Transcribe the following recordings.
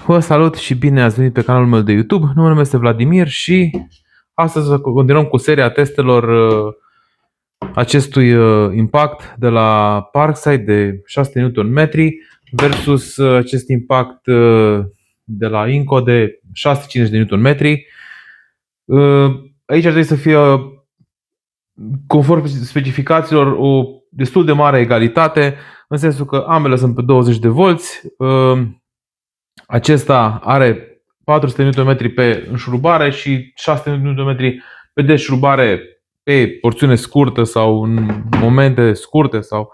Vă salut și bine ați venit pe canalul meu de YouTube. Numele meu este Vladimir și astăzi continuăm cu seria testelor acestui impact de la Parkside de 6 Nm versus acest impact de la Inco de 650 Nm. Aici ar trebui să fie, conform specificațiilor, o destul de mare egalitate, în sensul că ambele sunt pe 20 de volți. Acesta are 400 Nm pe înșurubare și 600 Nm pe deșurubare pe porțiune scurtă sau în momente scurte sau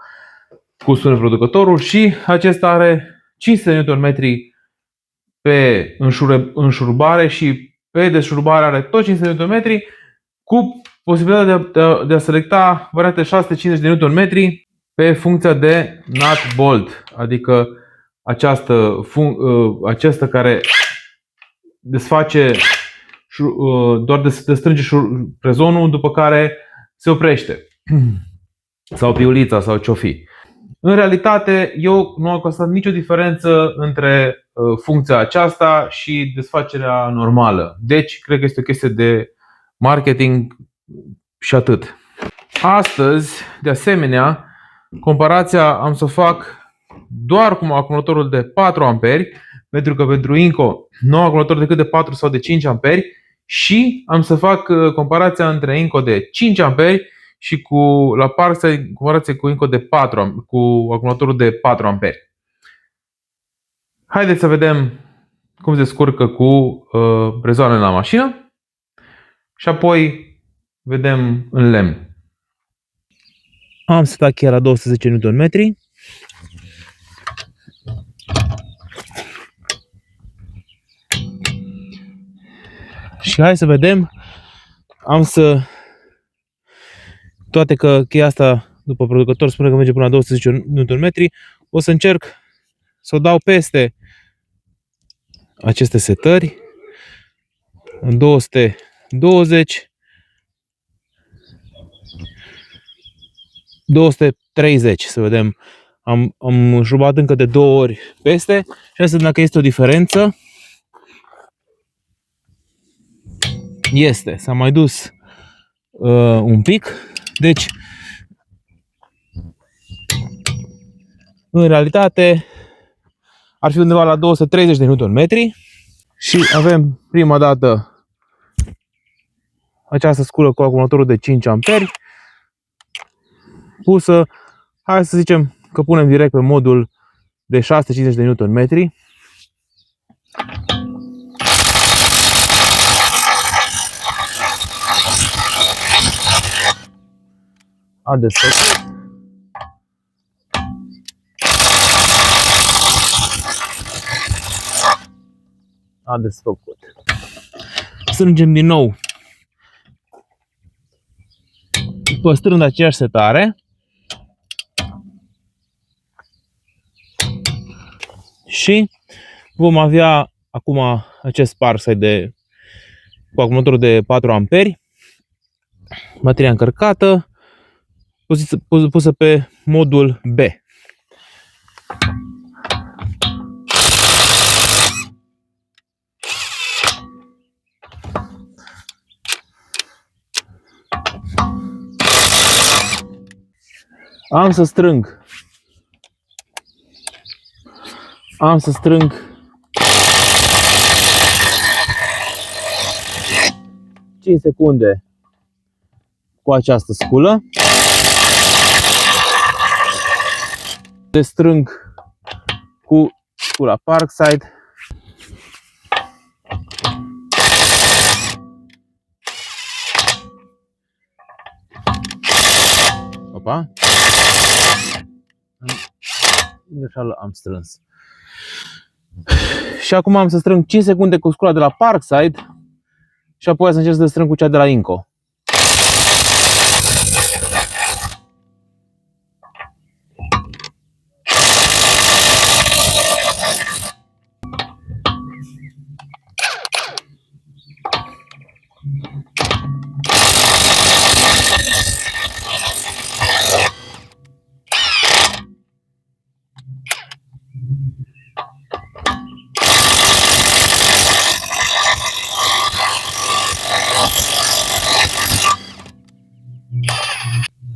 cu sunet producătorul, și acesta are 500 Nm pe înșurubare și pe deșurubare are tot 500 Nm, cu posibilitatea de a selecta variante 650 Nm pe funcția de nut bolt, adică aceasta care desface, doar destrânge prezonul, după care se oprește, sau piulița sau ce-o fi. În realitate, eu nu am constatat nicio diferență între funcția aceasta și desfacerea normală. Deci, cred că este o chestie de marketing și atât. Astăzi, de asemenea, comparația am să o fac doar cu acumulatorul de 4 amperi, pentru că pentru Inco nu am acumulator decât de 4 sau de 5 amperi, și am să fac comparația între Inco de 5 amperi și la Parkside comparație cu Inco de 4, cu acumulatorul de 4 amperi. Haideți să vedem cum se descurcă cu brezoanele la mașină și apoi vedem în lemn. Am setat chiar la 210 Nm. Și hai să vedem. Toate că cheia asta, după producător, spune că merge până la 210 Nm, o să încerc să o dau peste aceste setări în 220, 230, să vedem. Am șurubat încă de 2 ori peste și hai să vedem dacă este o diferență. S-a mai dus un pic. Deci, în realitate, ar fi undeva la 230 de Nm. Și avem prima dată această sculă cu acumulatorul de 5 amperi pusă. Hai să zicem că punem direct pe modul de 650 de Nm. A desfăcut. A desfăcut. Strângem din nou, păstrând aceeași setare. Și vom avea acum acest Parkside cu acumulator de 4 amperi. Bateria încărcată, pusă pe modul B. Am să strâng 5 secunde cu această sculă. Destrâng cu scula Parkside. Opa! Greșeală, am strâns. Și acum am să strâng 5 secunde cu scula de la Parkside și apoi să încerc să strâng cu cea de la Inco.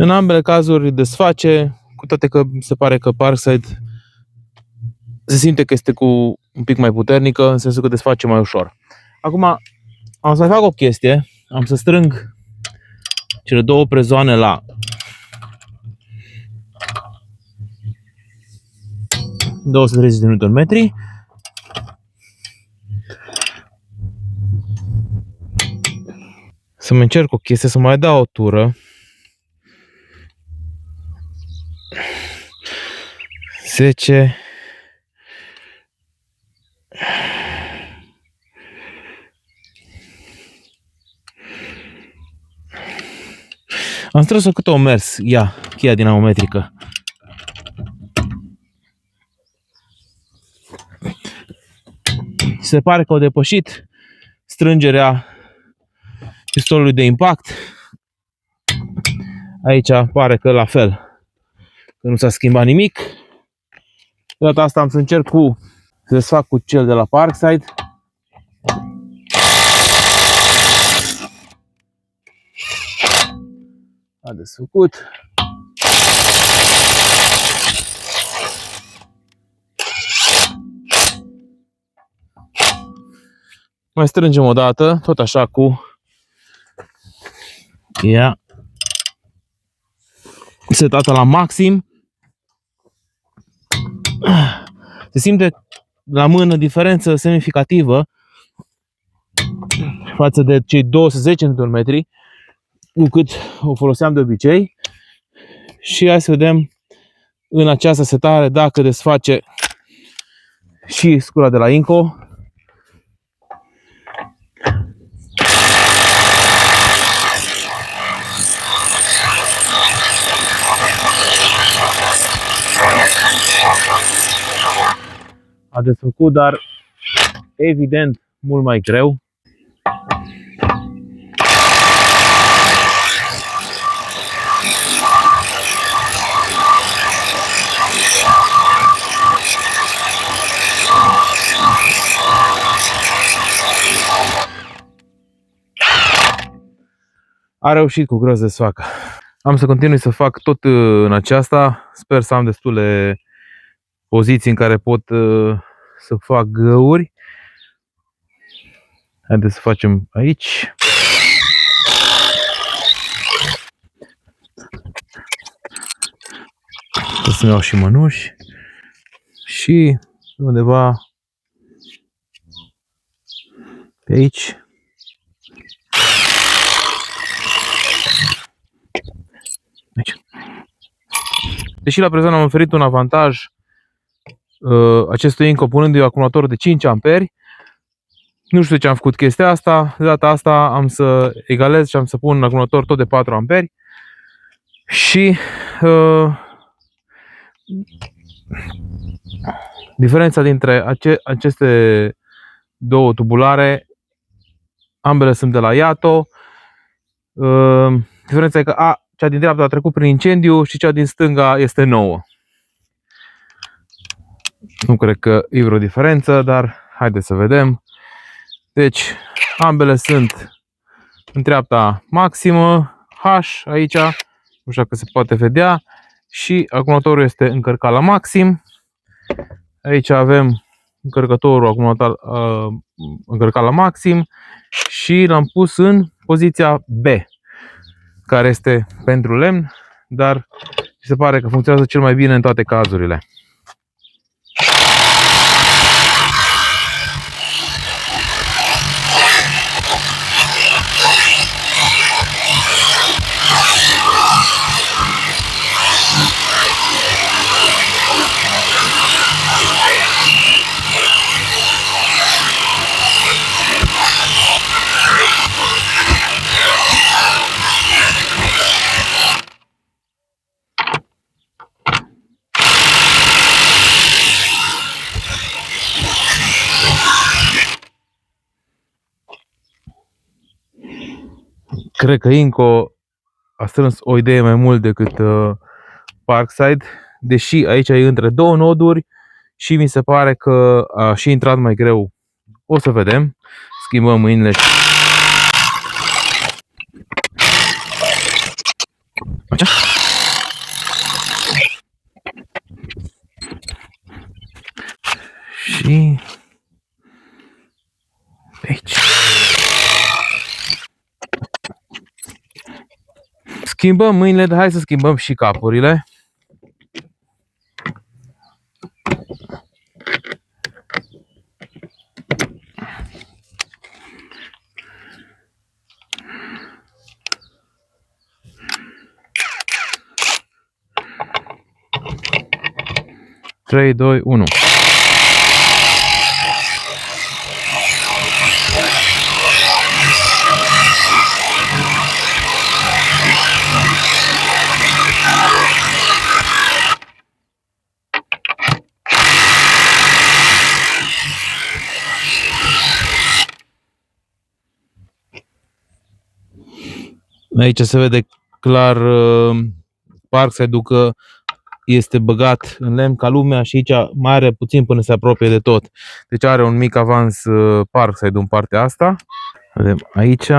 În ambele cazuri desface, cu toate că se pare că Parkside se simte că este cu un pic mai puternică, în sensul că desface mai ușor. Acum am să mai fac o chestie, am să strâng cele două prezoane la 230 de Nm. Să mă încerc o chestie, să mai dau o tură. 10. Am strâns-o cât o mers, cheia dinamometrică. Se pare că au depășit strângerea pistolului de impact. Aici pare că la fel, că nu s-a schimbat nimic. De data asta am să încerc să desfac cu cel de la Parkside. A desfăcut. Mai strângem o dată, tot așa cu ea setată la maxim. Se simte la mână diferență semnificativă față de cei 210 Nm cu cât o foloseam de obicei. Și hai să vedem în această setare dacă desface și scura de la Inco. A desfăcut, dar evident mult mai greu. A reușit cu greu să desfacă. Am să continui să fac tot în aceasta. Sper să am destule poziții în care pot să fac găuri. Haideți să facem aici. O să-mi iau și mănuși. Și undeva pe aici. Deși la prezent am oferit un avantaj acestui Inco punându-i acumulator de 5 amperi, nu știu de ce am făcut chestia asta. De data asta am să egalez și am să pun un acumulator tot de 4 amperi. Și diferența dintre aceste două tubulare, ambele sunt de la Yato. Diferența e că cea din dreapta a trecut prin incendiu și cea din stânga este nouă. Nu cred că e vreo diferență, dar haideți să vedem. Deci, ambele sunt în treapta maximă, H aici, nu știu că se poate vedea, și acumulatorul este încărcat la maxim. Aici avem încărcătorul încărcat la maxim și l-am pus în poziția B, care este pentru lemn, dar se pare că funcționează cel mai bine în toate cazurile. Cred că Inco a strâns o idee mai mult decât Parkside, deși aici e între două noduri și mi se pare că a și intrat mai greu. O să vedem. Schimbăm mâinile. Așa. Și aici. Schimbăm mâinile, dar hai să schimbăm și capurile. Trei, doi, unu. Aici se vede clar Parkside-ul că este băgat în lemn ca lumea și aici mai are puțin până se apropie de tot. Deci are un mic avans Parkside în partea asta. Vedem aici.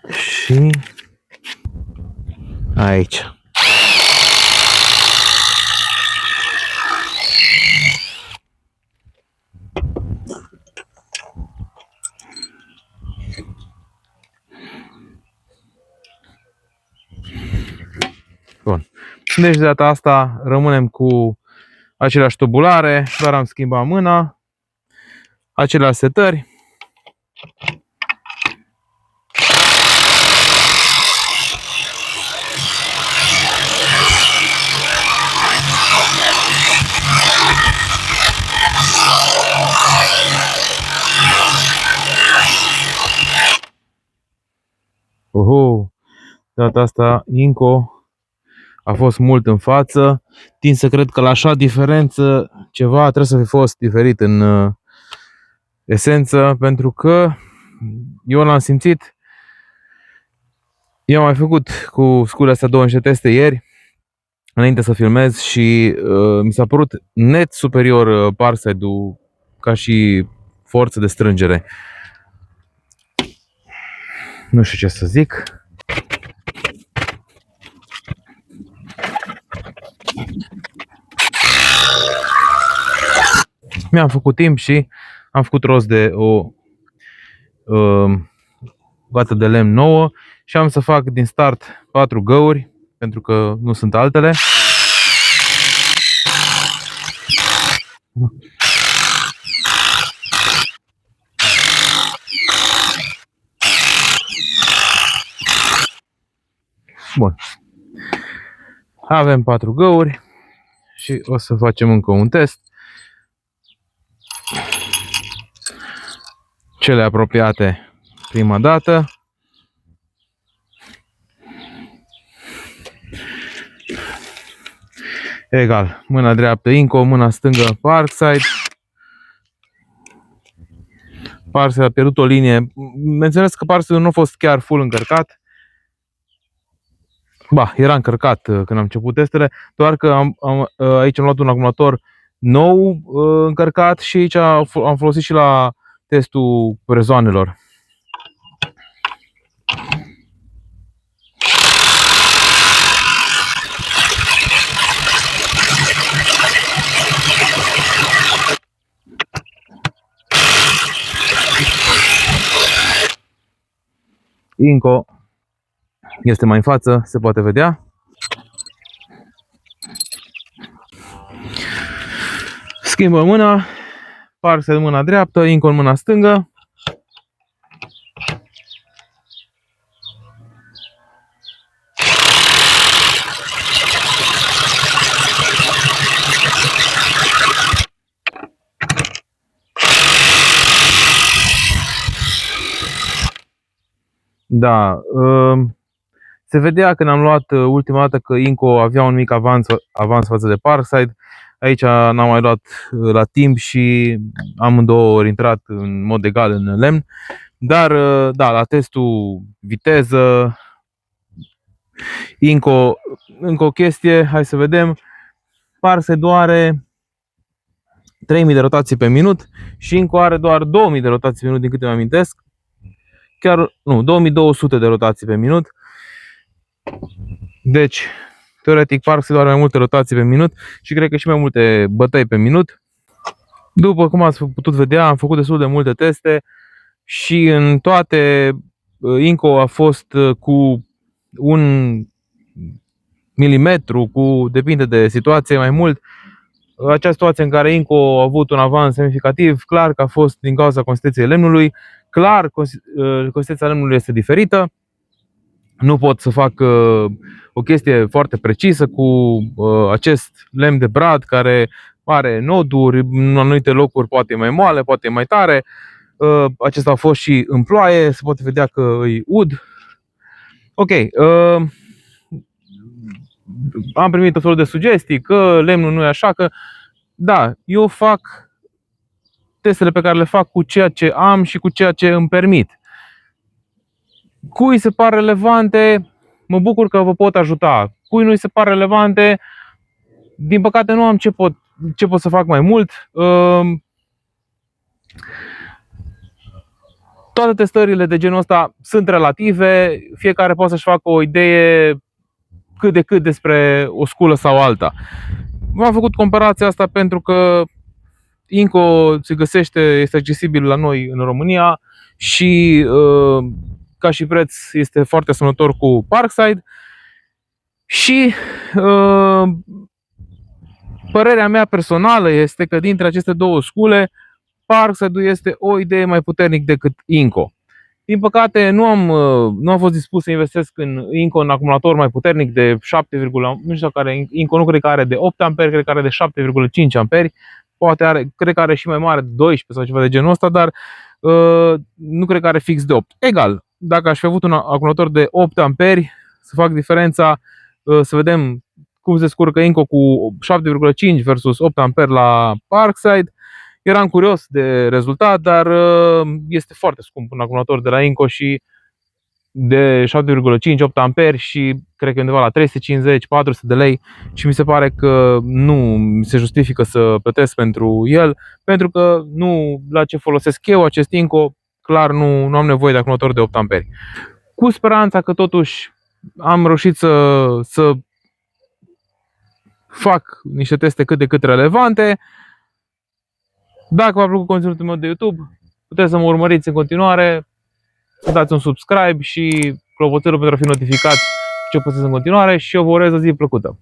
Și aici. Bun. Deci de data asta rămânem cu aceleași tubulare, doar am schimbat mâna, aceleași setări. De data asta Inco a fost mult în față. Tind să cred că la așa diferență ceva trebuie să fi fost diferit în esență, pentru că eu l-am simțit. Eu am mai făcut cu sculele astea două niște teste ieri, înainte să filmez, și mi s-a părut net superior Parkside-ul ca și forță de strângere. Nu știu ce să zic. Mi-am făcut timp și am făcut rost de o gată de lemn nouă și am să fac din start 4 găuri, pentru că nu sunt altele. Bun. Avem 4 găuri și o să facem încă un test. Cele apropiate prima dată. Egal, mâna dreaptă Inco, mâna stângă Parkside. Parkside a pierdut o linie. Menționez că Parkside nu a fost chiar full încărcat. Ba, era încărcat când am început testele, doar că aici am luat un acumulator nou încărcat și aici am folosit și la testul prezoanelor. Inco este mai în față, se poate vedea. Schimbă mâna, Parkside în mâna dreaptă, Inco în mâna stângă. Da, se vedea când am luat ultima dată că Inco avea un mic avans față de Parkside. Aici n-am mai luat la timp și amândouă ori intrat în mod egal în lemn. Dar da, la testul viteză, Inco, încă o chestie, hai să vedem. Parkside are 3000 de rotații pe minut și Inco are doar 2000 de rotații pe minut, din câte mă amintesc. Chiar nu, 2200 de rotații pe minut. Deci, teoretic, Parkside are mai multe rotații pe minut și cred că și mai multe bătăi pe minut. După cum ați putut vedea, am făcut destul de multe teste și în toate Inco a fost cu 1 milimetru, depinde de situație, mai mult. Acea situație în care Inco a avut un avans semnificativ, clar că a fost din cauza consistenței lemnului. Clar, consistența lemnului este diferită. Nu pot să fac o chestie foarte precisă cu acest lemn de brad care are noduri, în anumite locuri poate e mai moale, poate e mai tare. Acesta a fost și în ploaie, se poate vedea că e ud. Ok, am primit tot felul de sugestii că lemnul nu e așa, că da, eu fac testele pe care le fac cu ceea ce am și cu ceea ce îmi permit. Cui se par relevante, mă bucur că vă pot ajuta. Cui nu-i se par relevante, din păcate nu am ce pot să fac mai mult. Toate testările de genul ăsta sunt relative, fiecare poate să-și facă o idee cât de cât despre o sculă sau alta. V-am făcut comparația asta pentru că Inco se găsește, este accesibil la noi în România și ca și preț este foarte asemănător cu Parkside și părerea mea personală este că dintre aceste două scule Parkside este o idee mai puternic decât Inco. Din păcate nu am fost dispus să investesc în Inco, un acumulator mai puternic de 7, nu știu care, Inco nu cred că are de 8 amperi, cred că are de 7,5 amperi. Poate cred că are și mai mare de 12 sau ceva de genul ăsta, dar nu cred că are fix de 8. Egal, dacă aș fi avut un acumulator de 8 amperi, să fac diferența, să vedem cum se scurcă Inco cu 7,5 versus 8 amperi la Parkside. Eram curios de rezultat, dar este foarte scump un acumulator de la Inco și de 7,5-8 amperi și cred că undeva la 350-400 de lei și mi se pare că nu mi se justifică să plătesc pentru el, pentru că nu la ce folosesc eu acest Inco, clar nu am nevoie de acumulator de 8 amperi. Cu speranța că totuși am reușit să fac niște teste cât de cât relevante. Dacă v-a plăcut conținutul meu de YouTube, puteți să mă urmăriți în continuare, să dați un subscribe și clopoțelul pentru a fi notificați ce postez în continuare și eu vă urez o zi plăcută.